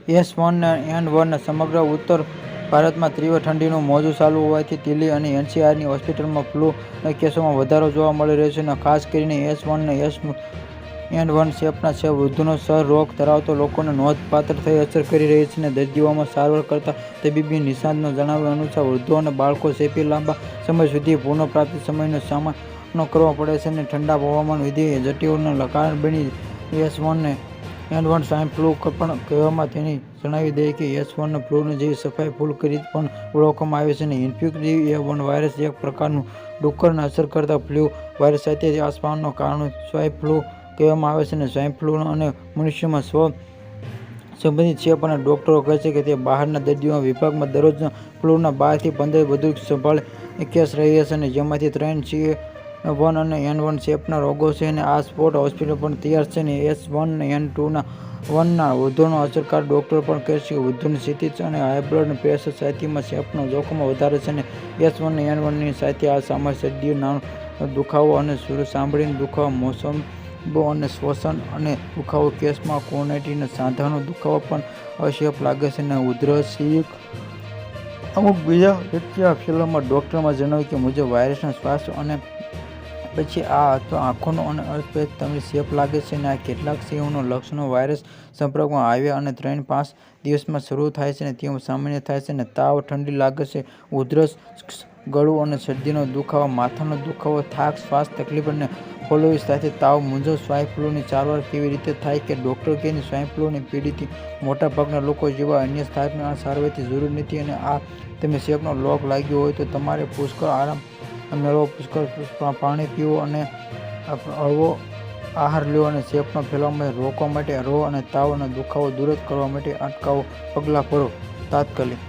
H1N1 સમગ્ર ઉત્તર ભારતમાં તીવ્ર ઠંડીનું મોજું ચાલુ હોવાથી દિલ્હી અને NCRની હોસ્પિટલમાં ફ્લૂના કેસોમાં વધારો જોવા મળી રહ્યો છે. ખાસ કરીને H1N1 ચેપના વૃદ્ધોનો સહરોગ ધરાવતા લોકોને નોંધપાત્ર રીતે અસર કરી રહી છે. દર્દીઓમાં સારવાર કરતા તબીબી નિષ્ણાતના જણાવ્યા અનુસાર વૃદ્ધો અને બાળકો ચેપથી લાંબા સમય સુધી પુનઃપ્રાપ્તિ સમયનો સામનો કરવો પડે છે. ઠંડા હવામાન વધુ જટિલતાનું કારણ બની H1N1 સ્વાઇન ફ્લૂ પણ કહેવામાં તેણે જણાવી દઈએ કે H1 ફ્લૂ જેવી સફાઈફૂલ રીતે પણ ઓળખવામાં આવે છે. ઇન્ફ્લુએન્ઝા A1 વાયરસ એક પ્રકારનું ડુક્કરને અસર કરતા ફ્લૂ વાયરસ સાથે આસપાસનું કારણ સ્વાઇન ફ્લૂ કહેવામાં આવે છે. સ્વાઇન ફ્લૂ અને મનુષ્યોમાં સંબંધિત ચેપ અને ડોક્ટરો કહે છે કે તે બહારના દર્દીઓના વિભાગમાં દરરોજ ફ્લૂના 12 થી 15 વધુ સંભાળ કેસ રહે છે, જેમાંથી 3 H1N1 ચેપના રોગો છે. આ સ્પોટ હોસ્પિટલ પણ તૈયાર છે. H1N1 વૃદ્ધોને અસરકારક ડોક્ટરો પણ કહે છે કે વૃદ્ધોની સ્થિતિ અને હાઈ બ્લડ પ્રેશર છાતીમાં ચેપના જોખમ વધારે છે. H1N1ની સાથે સામાન્ય શરદી, નાકનો દુખાવો અને ચામડીનો દુખાવો, મોસંબો અને શ્વસન અને દુખાવો, કેસમાં કોર્નિયાના સાંધાનો દુખાવો પણ અસહ્ય લાગે છે, ઉધરસ, છીંક. અમુક બીજા વ્યક્તિઓએ ફિલ્મમાં ડોક્ટરમાં જણાવ્યું મુજબ વાયરસના શ્વાસ અને પછી અથવા આંખનો અર્થપેચ તમને ચેપ લાગે છે. આ કેટલાક સ્વભાવના લક્ષણો વાયરસ સંપર્કમાં આવ્યા અને 3-5 દિવસમાં શરૂ થાય છે. તે સામાન્ય થાય છે. તાવ, ઠંડી લાગે, ઉધરસ, ગળું અને શરદીનો દુખાવો, માથાનો દુખાવો, થાક, શ્વાસ તકલીફ અને ફોલ્લોવિંગ સાથે તાવ. મુજબ સ્વાઇન ફ્લૂની સારવાર કેવી રીતે થાય છે ડોક્ટર કહે છે સ્વાઇન ફ્લૂથી પીડિત મોટાભાગના લોકો જેવા અન્ય સ્થાનિક સારવારની જરૂર નથી. જો તમને ચેપનો રોગ લાગ્યો હોય તો તમારે પુષ્કળ આરામ મેળવો, પુષ્કળ પાણી પીવો અને હળવો આહાર લો અને ચેપનો ફેલાવો રોકવા માટે અને તાવ અને દુખાવો દૂર કરવા માટે અટકાવ પગલાં ભરો તાત્કાલિક.